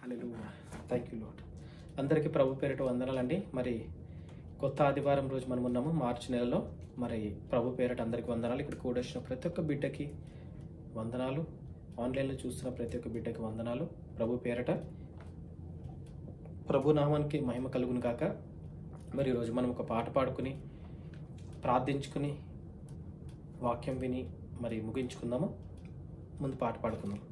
Hallelujah. Thank you lord. అందరికీ ప్రభు పేరిట వందనాలండి. మరి కొత్త ఆదివారం రోజు మనం ఉన్నాము మార్చి నెలలో. మరి ప్రభు పేరిట అందరికీ వందనాలు. ఇక్కడ కూడొచ్చిన ప్రతి ఒక్క బిడ్డకి వందనాలు. ఆన్లైన్లో చూస్తున్న ప్రతి ఒక్క బిడ్డకి వందనాలు. ప్రభు పేరిట ప్రభు నామానికి మహిమ కలుగును కాక. మరి ఈరోజు మనం ఒక పాట పాడుకుని ప్రార్థించుకుని వాక్యం విని మరి ముగించుకుందాము. ముందు పాట పాడుకుందాం.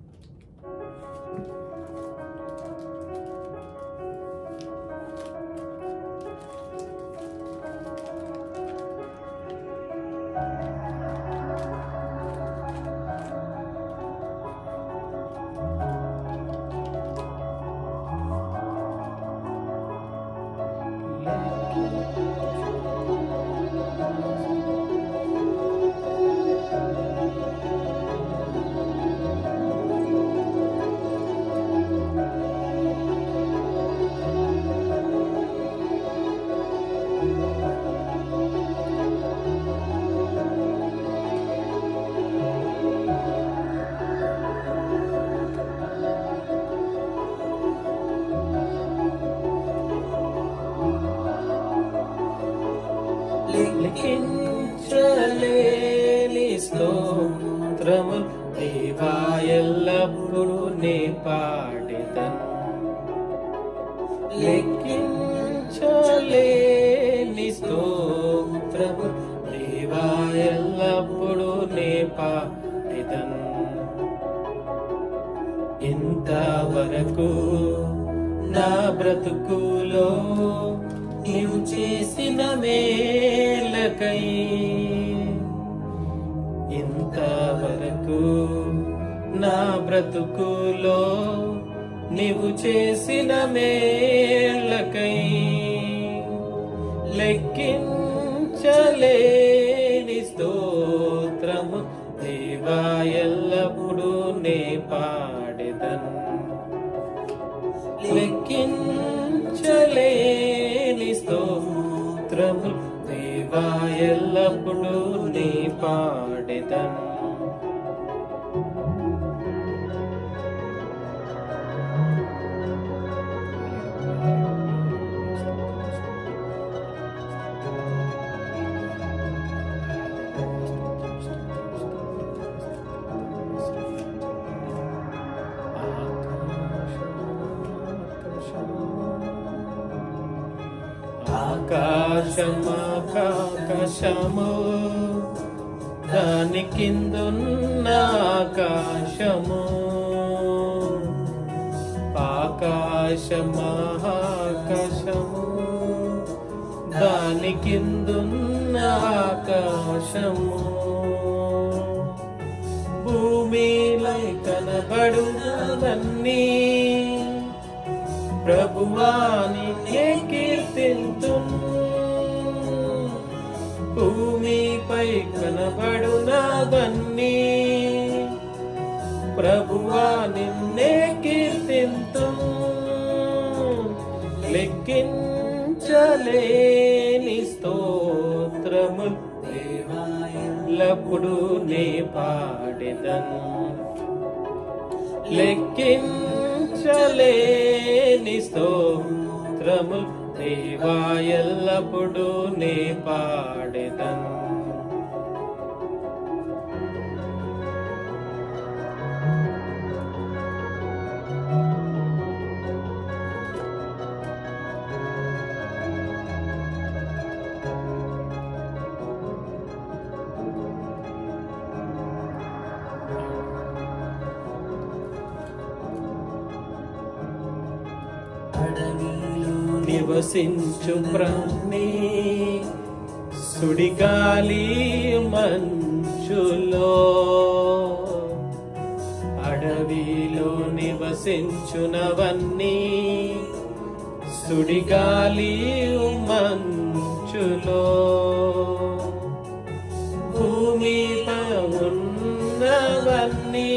లెక్కించలేని స్తోత్రములు దేవా ఎల్లప్పుడూ నే పాడెదను. లెక్కించలేని స్తోత్రములు దేవా ఎల్లప్పుడూ నే పాడెదను. ఇంతవరకు నా బ్రతుకులో నీవు చేసిన మేలకై, ఇంతవరకు నా బ్రతుకులో నీవు చేసిన మేలకై లెక్కించలేని స్తోత్రము దేవా ఎల్లప్పుడూ నే పాడెదను. లెక్కించలేని స్తోత్రము దేవా ఎల్లప్పుడూ నీ పాడెదను. ఆకాశము దాని కిందున్న ఆకాశము, ఆకాశము దాని కిందున్న ఆకాశము, భూమిలో కనబడునవన్నీ ప్రభువాని కీర్తింతును. భూమిపై కనబడునవన్నీ ప్రభువా నిన్నే కీర్తింతును. లెక్కించలేని స్తోత్రములు దేవా ఎల్లప్పుడూ నే పాడెదను. లెక్కించలేని స్తోత్రములు దేవా ఎల్లప్పుడూ నే పాడెదను. నివసించు ప్రాణి సుడిగాలి మంచులో, అడవిలో నివసించునవన్నీ సుడిగాలి మంచులో, భూమిపై ఉన్నవన్నీ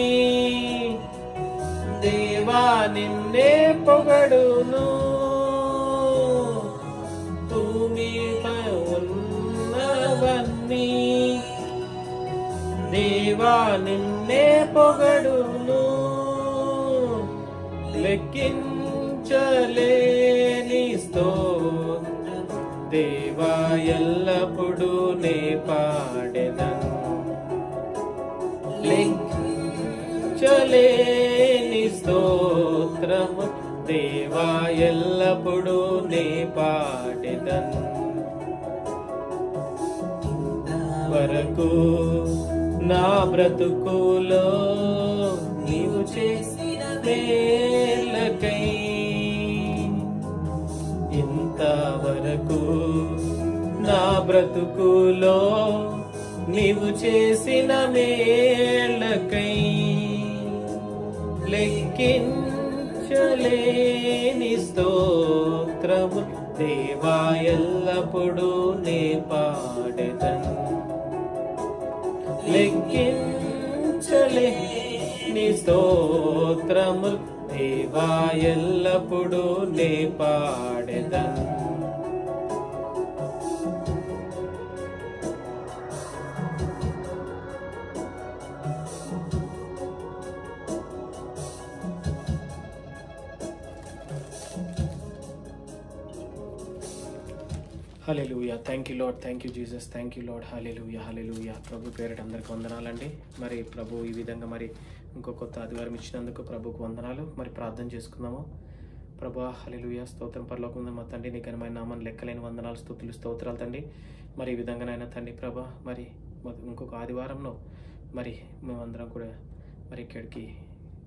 దేవా నిన్నే పొగడును. భూమిపై ఉన్నవన్నీ దేవా నిన్నే పొగడును. లెక్కించలేని లెక్కించలేని దేవా ఎల్లప్పుడూ నే పాడెదను. లెక్కించలేని స్తోత్రము దేవా ఎల్లప్పుడూ నే పాడెదను. వరకు నా బ్రతుకులో నీవు చేసిన మేలకై, ఇంతవరకు నా బ్రతుకులో నీవు చేసిన మేలకై, లెక్కించలేని స్తోత్రము దేవా ఎల్లప్పుడూ నే పాడెదను. లెక్కించలేని స్తోత్రము దేవా ఎల్లప్పుడూ నే పాడెదను. Hallelujah. Thank you Lord, thank you Jesus, thank you Lord. Hallelujah, hallelujah. ప్రభు పేరిట అందరికి వందనాలండి. మరి ప్రభు ఈ విధంగా మరి ఇంకో కొత్త ఆదివారం ఇచ్చినందుకు ప్రభుకు వందనాలు. మరి ప్రార్థన చేసుకుందాము. ప్రభా హల్లెలూయా. స్తోత్రం పరలోకముందు మా తండ్రి, నీ ఘనమైన నామాన్ని లెక్కలేని వందనాలు, స్తుతులు, స్తోత్రాలు తండ్రి. మరి ఈ విధంగానైనా తండ్రి ప్రభా మరి ఇంకొక ఆదివారంలో మరి మేమందరం కూడా మరి ఇక్కడికి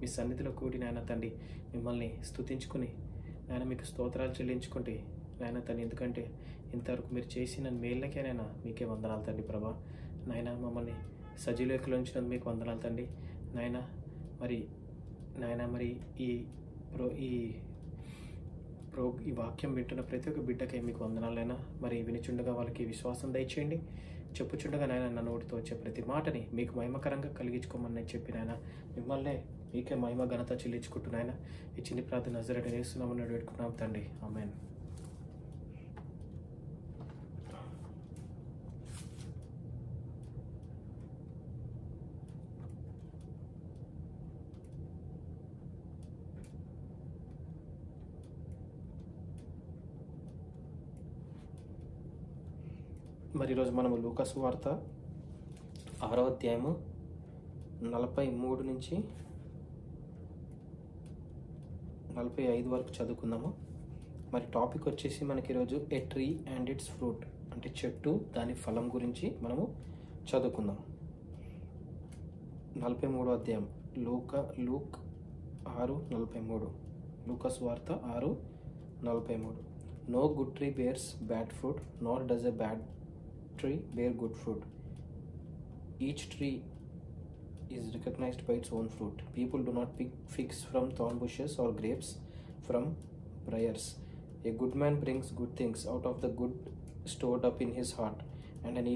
మీ సన్నిధిలో కూడి నాయన తండ్రి మిమ్మల్ని స్తుతించుకుని నాయన మీకు స్తోత్రాలు చెల్లించుకుంటే నాయన తండ్రి, ఎందుకంటే ఇంతవరకు మీరు చేసిన మేళ్ళకేనైనా మీకే వందనాలు తండ్రి ప్రభా. నాయన మమ్మల్ని సజీలకులో ఉంచినందుకు మీకు వందనాలు తండ్రి. నాయన మరి ఈ వాక్యం వింటున్న ప్రతి ఒక్క బిడ్డకే మీకు వందనాలైనా. మరి వినిచుండగా వాళ్ళకి విశ్వాసం దయచేయండి. చెప్పుచుండగా నాయన నా నోటితో వచ్చే ప్రతి మాటని మీకు మహిమకరంగా కలిగించుకోమని చెప్పి నాయన మిమ్మల్నే మీకే మహిమ ఘనత చెల్లించుకుంటున్నాయన. ఈ చిన్ని ప్రార్థన నజరేయుడైన యేసు నామమున వేడుకున్నాం తండ్రి, ఆమేన్. మరి ఈరోజు మనము లూకా సువార్త 6వ అధ్యాయము 43 నుంచి 45 వరకు చదువుకుందాము. మరి టాపిక్ వచ్చేసి మనకి ఈరోజు ఏ ట్రీ అండ్ ఇట్స్ ఫ్రూట్, అంటే చెట్టు దాని ఫలం గురించి మనము చదువుకుందాం. 43వ అధ్యాయం లూక్ 6:43. లూకా సువార్త 6:43. No good tree bears bad fruit, nor does a bad tree bear good fruit. Each tree is recognized by its own fruit. People do not pick figs from thorn bushes or grapes from briars. A good man brings good things out of the good stored up in his heart, and an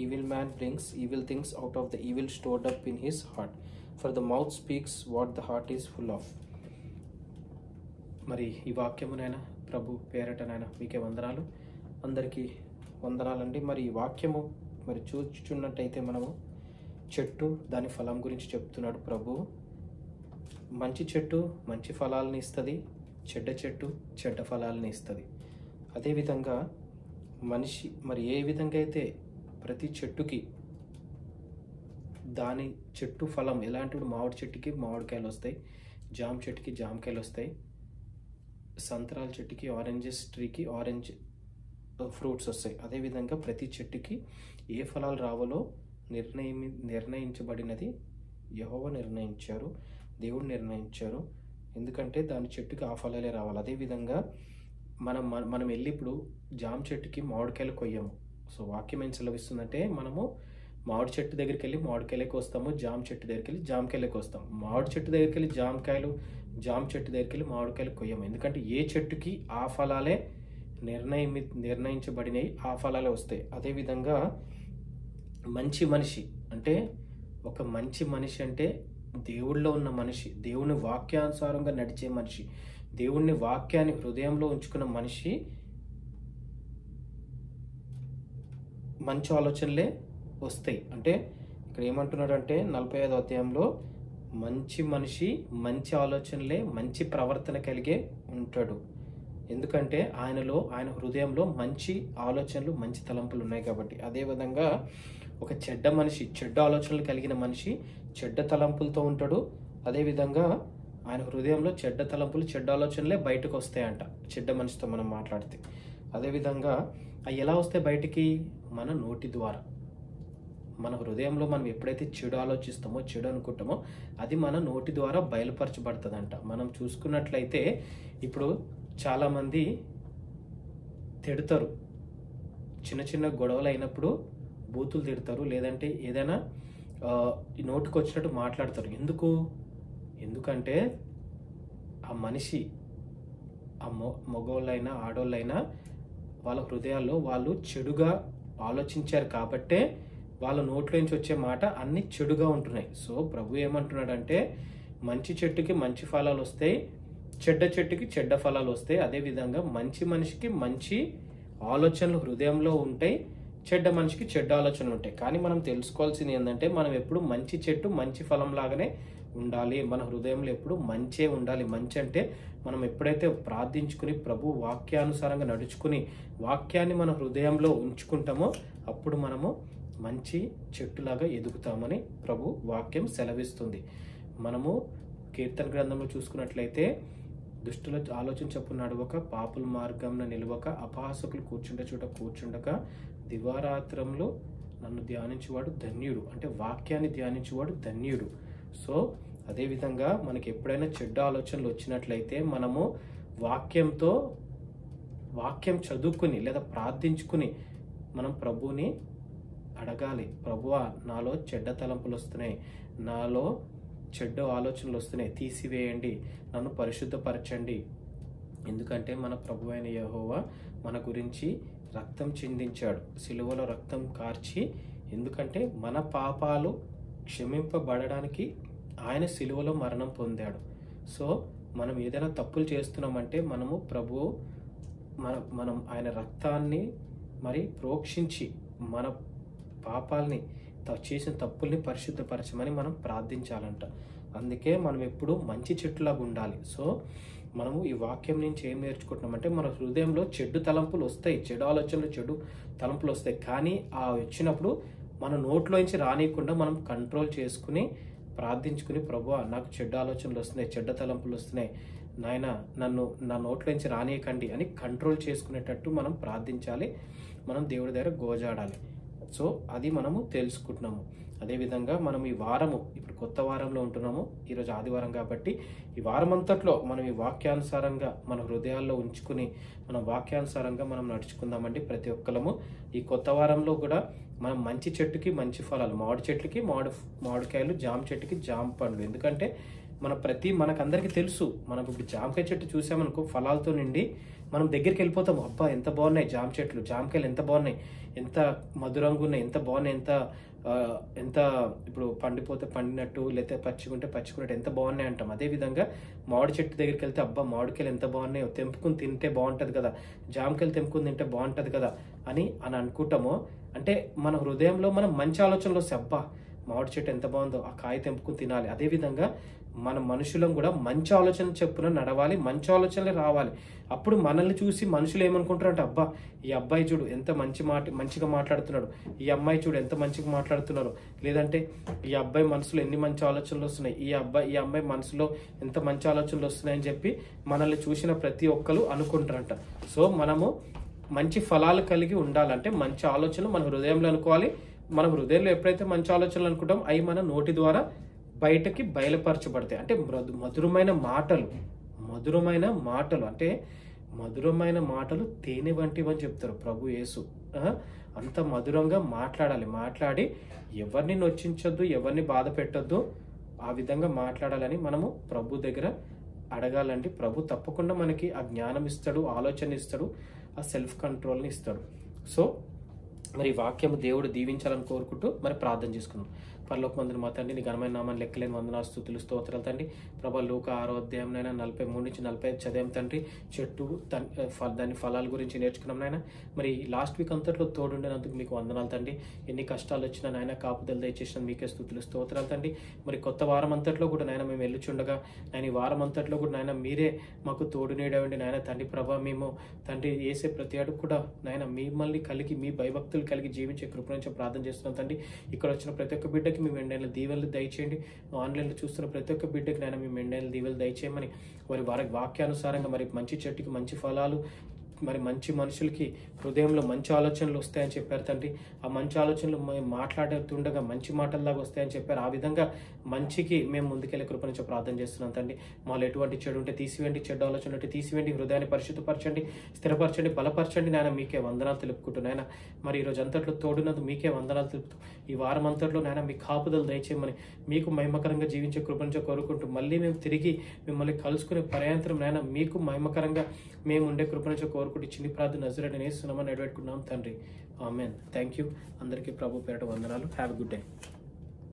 evil man brings evil things out of the evil stored up in his heart. For the mouth speaks what the heart is full of. మరి ఈ వాక్యమునైనా ప్రభు పేరటనైనా మీకే వందనాలు, అందరికీ వందనాలండి. మరి ఈ వాక్యము మరి చూచుచున్నట్టయితే మనము చెట్టు దాని ఫలం గురించి చెప్తున్నాడు ప్రభు. మంచి చెట్టు మంచి ఫలాలని ఇస్తుంది, చెడ్డ చెట్టు చెడ్డ ఫలాలని ఇస్తుంది. అదేవిధంగా మనిషి మరి ఏ విధంగా అయితే ప్రతి చెట్టుకి దాని చెట్టు ఫలం ఎలాంటి, మామిడి చెట్టుకి మామిడికాయలు వస్తాయి, జామ చెట్టుకి జామకాయలు వస్తాయి, సంత్రాల చెట్టుకి ఆరెంజెస్ ట్రీకి ఆరెంజ్ ఫ్రూట్స్ వస్తాయి. అదేవిధంగా ప్రతి చెట్టుకి ఏ ఫలాలు రావాలో నిర్ణయించబడినది యెహోవా నిర్ణయించారు, దేవుడు నిర్ణయించారు. ఎందుకంటే దాని చెట్టుకి ఆ ఫలాలే రావాలి. అదేవిధంగా మనం వెళ్ళి ఇప్పుడు జామ చెట్టుకి మామిడికాయలు కొయ్యము. సో వాక్యం ఏం సెలవిస్తుందంటే మనము మామిడి చెట్టు దగ్గరికి వెళ్ళి మామిడికాయలకు వస్తాము, జామ చెట్టు దగ్గరికి వెళ్ళి జామకాయలకు వస్తాము. మామిడి చెట్టు దగ్గరికి వెళ్ళి జామకాయలు, జామ చెట్టు దగ్గరికి వెళ్ళి మామిడికాయలు కొయ్యము. ఎందుకంటే ఏ చెట్టుకి ఆ ఫలాలే నిర్ణయించబడినవి, ఆ ఫలాలే వస్తాయి. అదేవిధంగా మంచి మనిషి అంటే ఒక మంచి మనిషి అంటే దేవుళ్ళో ఉన్న మనిషి, దేవుని వాక్యానుసారంగా నడిచే మనిషి, దేవుని వాక్యాన్ని హృదయంలో ఉంచుకున్న మనిషి మంచి ఆలోచనలే వస్తాయి. అంటే ఇక్కడ ఏమంటున్నాడు అంటే 45వ అధ్యాయంలో మంచి మనిషి మంచి ఆలోచనలే, మంచి ప్రవర్తన కలిగే ఉంటాడు. ఎందుకంటే ఆయన హృదయంలో మంచి ఆలోచనలు, మంచి తలంపులు ఉన్నాయి కాబట్టి. అదేవిధంగా ఒక చెడ్డ మనిషి, చెడ్డ ఆలోచనలు కలిగిన మనిషి చెడ్డ తలంపులతో ఉంటాడు. అదేవిధంగా ఆయన హృదయంలో చెడ్డ తలంపులు, చెడ్డ ఆలోచనలే బయటకు వస్తాయంట చెడ్డ మనిషితో మనం మాట్లాడితే. అదేవిధంగా అవి ఎలా వస్తాయి బయటికి? మన నోటి ద్వారా. మన హృదయంలో మనం ఎప్పుడైతే చెడు ఆలోచిస్తామో, చెడు అనుకుంటామో, అది మన నోటి ద్వారా బయలుపరచబడుతుందంట. మనం చూసుకున్నట్లయితే ఇప్పుడు చాలామంది తిడతారు. చిన్న చిన్న గొడవలు అయినప్పుడు బూతులు తిడతారు, లేదంటే ఏదైనా నోటికి వచ్చినట్టు మాట్లాడతారు. ఎందుకంటే ఆ మనిషి, ఆ మగవాళ్ళైనా ఆడవాళ్ళైనా వాళ్ళ హృదయాల్లో వాళ్ళు చెడుగా ఆలోచించారు కాబట్టే వాళ్ళ నోట్లోంచి వచ్చే మాట అన్ని చెడుగా ఉంటున్నాయి. సో ప్రభు ఏమంటున్నాడంటే, మంచి చెట్టుకి మంచి ఫలాలు వస్తాయి, చెడ్డ చెట్టుకి చెడ్డ ఫలాలు వస్తాయి. అదేవిధంగా మంచి మనిషికి మంచి ఆలోచనలు హృదయంలో ఉంటాయి, చెడ్డ మనిషికి చెడ్డ ఆలోచనలు ఉంటాయి. కానీ మనం తెలుసుకోవాల్సింది ఏంటంటే, మనం ఎప్పుడు మంచి చెట్టు మంచి ఫలం లాగానే ఉండాలి. మన హృదయంలో ఎప్పుడు మంచే ఉండాలి. మంచి అంటే మనం ఎప్పుడైతే ప్రార్థించుకుని ప్రభు వాక్యానుసారంగా నడుచుకుని వాక్యాన్ని మన హృదయంలో ఉంచుకుంటామో అప్పుడు మనము మంచి చెట్టులాగా ఎదుగుతామని ప్రభు వాక్యం సెలవిస్తుంది. మనము కీర్తన గ్రంథంలో చూసుకున్నట్లయితే, దుష్టుల ఆలోచన చొప్పున నడవక, పాపుల మార్గంలో నిలవక, అపహాసకులు కూర్చుండే చోట కూర్చుండక, దివారాత్రంలో నన్ను ధ్యానించేవాడు ధన్యుడు. అంటే వాక్యాన్ని ధ్యానించేవాడు ధన్యుడు. సో అదేవిధంగా మనకి ఎప్పుడైనా చెడ్డ ఆలోచనలు వచ్చినట్లయితే మనము వాక్యం చదువుకుని లేదా ప్రార్థించుకుని మనం ప్రభువుని అడగాలి. ప్రభువా, నాలో చెడ్డ తలంపులు వస్తున్నాయి, నాలో చెడ్డ ఆలోచనలు వస్తున్నాయి, తీసివేయండి, నన్ను పరిశుద్ధపరచండి. ఎందుకంటే మన ప్రభు అయిన యెహోవా మన గురించి రక్తం చిందించాడు, సిలువలో రక్తం కార్చి. ఎందుకంటే మన పాపాలు క్షమింపబడడానికి ఆయన సిలువలో మరణం పొందాడు. సో మనం ఏదైనా తప్పులు చేస్తున్నామంటే మనము మనం ఆయన రక్తాన్ని మరి ప్రోక్షించి మన పాపాలని, చేసిన తప్పుల్ని పరిశుద్ధపరచమని మనం ప్రార్థించాలంట. అందుకే మనం ఎప్పుడు మంచి చెట్టులాగా ఉండాలి. సో మనము ఈ వాక్యం నుంచి ఏం నేర్చుకుంటున్నామంటే, మన హృదయంలో చెడు తలంపులు వస్తాయి, చెడు ఆలోచనలు, చెడు తలంపులు వస్తాయి. కానీ ఆ వచ్చినప్పుడు మన నోట్లోంచి రానియకుండా మనం కంట్రోల్ చేసుకుని ప్రార్థించుకుని, ప్రభువా నాకు చెడ్డ ఆలోచనలు వస్తున్నాయి, చెడ్డ తలంపులు వస్తున్నాయి, నాయన నన్ను నా నోట్లోంచి రానియకండి అని కంట్రోల్ చేసుకునేటట్టు మనం ప్రార్థించాలి. మనం దేవుడి దగ్గర గోజాడాలి. సో అది మనము తెలుసుకుంటున్నాము. అదేవిధంగా మనం ఈ వారము, ఇప్పుడు కొత్త వారంలో ఉంటున్నాము. ఈరోజు ఆదివారం కాబట్టి ఈ వారం అంతట్లో మనం ఈ వాక్యానుసారంగా మన హృదయాల్లో ఉంచుకుని మన వాక్యానుసారంగా మనం నడుచుకుందామండి. ప్రతి ఒక్కరము ఈ కొత్త వారంలో కూడా మనం మంచి చెట్టుకి మంచి ఫలాలు, మామిడి చెట్లకి మామిడికాయలు, జామ చెట్టుకి జామ పండ్లు. ఎందుకంటే మనకందరికీ తెలుసు, మనం ఇప్పుడు జామకాయ చెట్టు చూసామనుకో ఫలాలతో నిండి మనం దగ్గరికి వెళ్ళిపోతాము. అబ్బా ఎంత బాగున్నాయి జామ చెట్లు, జామకాయలు ఎంత బాగున్నాయి, ఎంత మధురంగా ఉన్నాయి, ఎంత బాగున్నాయి, ఎంత ఇప్పుడు పండినట్టు, లేకపోతే పచ్చిగుంటే ఎంత బాగున్నాయి అంటాం. అదేవిధంగా మామిడి చెట్టు దగ్గరికి వెళ్తే అబ్బా మామిడికాయలు ఎంత బాగున్నాయో, తెంపుకుని తింటే బాగుంటుంది కదా, జామకాయలు తెంపుకుని తింటే బాగుంటుంది కదా అని అనుకుంటామో, అంటే మన హృదయంలో మనం మంచి ఆలోచనలు వస్తాయి. అబ్బా మామిడి చెట్టు ఎంత బాగుందో, ఆ కాయ తెంపుకుని తినాలి. అదేవిధంగా మన మనుషులం కూడా మంచి ఆలోచన చెప్పున నడవాలి, మంచి ఆలోచనలే రావాలి. అప్పుడు మనల్ని చూసి మనుషులు ఏమనుకుంటారు అంటే, అబ్బా ఈ అబ్బాయి చూడు ఎంత మంచిగా మాట్లాడుతున్నాడు, ఈ అమ్మాయి చూడు ఎంత మంచిగా మాట్లాడుతున్నారు, లేదంటే ఈ అబ్బాయి మనసులో ఎన్ని మంచి ఆలోచనలు వస్తున్నాయి, ఈ అమ్మాయి మనసులో ఎంత మంచి ఆలోచనలు వస్తున్నాయని చెప్పి మనల్ని చూసిన ప్రతి ఒక్కరు అనుకుంటారంట. సో మనము మంచి ఫలాలు కలిగి ఉండాలంటే మంచి ఆలోచనలు మన హృదయంలో అనుకోవాలి. మన హృదయంలో ఎప్పుడైతే మంచి ఆలోచనలు అనుకుంటాం అవి మన నోటి ద్వారా బయటకి బయలుపరచబడతాయి. అంటే మధురమైన మాటలు తేనె వంటివి అని చెప్తారు ప్రభు యేసు. అంత మధురంగా మాట్లాడి ఎవరిని నొచ్చించొద్దు, ఎవరిని బాధ పెట్టొద్దు, ఆ విధంగా మాట్లాడాలని మనము ప్రభు దగ్గర అడగాలండి. ప్రభు తప్పకుండా మనకి ఆ జ్ఞానం ఇస్తాడు, ఆలోచన ఇస్తాడు, ఆ సెల్ఫ్ కంట్రోల్ని ఇస్తాడు. సో మరి వాక్యము దేవుడు దీవించాలని కోరుకుంటూ మరి ప్రార్థన చేసుకుందాం. పరలోకమందున మా తండ్రి నీ ఘనమైన నామాన్ని లెక్కలేని వందనాలు స్తుతులు స్తోత్రాలు తండ్రి. ప్రభా లూకా 6వ అధ్యాయం 43 నుంచి 45 చదివాం తండ్రి. చెట్టు దాని ఫలాల గురించి నేర్చుకున్నాం నాయన. మరి లాస్ట్ వీక్ అంతట్లో తోడుండినందుకు మీకు వందనాలు తండ్రి. ఎన్ని కష్టాలు వచ్చినా నాయన కాపుదల దయచేసిన మీకే స్తుతులు స్తోత్రాలు తండ్రి. మరి కొత్త వారం అంతట్లో కూడా నాయన మేము వెళ్ళుచుండగా నాయన ఈ వారం అంతట్లో కూడా నాయన మీరే మాకు తోడు నీడవండి నాయన తండ్రి. ప్రభా మేము తండ్రి వేసే ప్రతి అడుగు కూడా నాయన మిమ్మల్ని కలిగి మీ భయభక్తులు కలిగి జీవించే కృప నుంచి ప్రార్థన చేస్తున్నాం తండ్రి. ఇక్కడ వచ్చిన ప్రతి ఒక్క బిడ్డకి మీ మెండైన దీవెనలు దయచేయండి. ఆన్లైన్లో చూస్తున్న ప్రతి ఒక్క బిడ్డకి నాయన మీ మెండైన దీవెనలు దయచేయమని వారి వాక్యానుసారంగా మరి మంచి చెట్టుకి మంచి ఫలాలు, మరి మంచి మనుషులకి హృదయంలో మంచి ఆలోచనలు వస్తాయని చెప్పారు తండ్రి. ఆ మంచి ఆలోచనలు మాట్లాడుతుండగా మంచి మాటల్లాగా వస్తాయని చెప్పారు. ఆ విధంగా మంచికి మేము ముందుకెళ్ళే కృప నుంచి ప్రార్థన చేస్తున్నాం తండ్రి. మాలో ఎటువంటి చెడు ఉంటే తీసివేయండి, చెడ్డ ఆలోచన ఉంటే తీసివేయండి, హృదయాన్ని పరిశుద్ధపరచండి, స్థిరపరచండి, బలపరచండి నాయన. మీకే వందనాలు తెలుపుకుంటున్నాయన. మరి ఈరోజు అంతట్లో తోడున్నది మీకే వందనాలు తెలుపుతూ ఈ వారం అంతట్లో నాయన మీ కాపుదలు దయచేయమని మీకు మహిమకరంగా జీవించే కృప నుంచి కోరుకుంటూ మళ్ళీ మేము తిరిగి మిమ్మల్ని కలుసుకునే పర్యాంతరం నాయన మీకు మహిమకరంగా మేము ఉండే కృప నుంచి కోరుకుంటూ చిన్ని ప్రార్థన నజరేయుడైన యేసు నామమున నడిపెట్టుకున్నాం తండ్రి. ఆమేన్. Thank you. అందరికీ ప్రభు పేరట వందనాలు. Have a good day.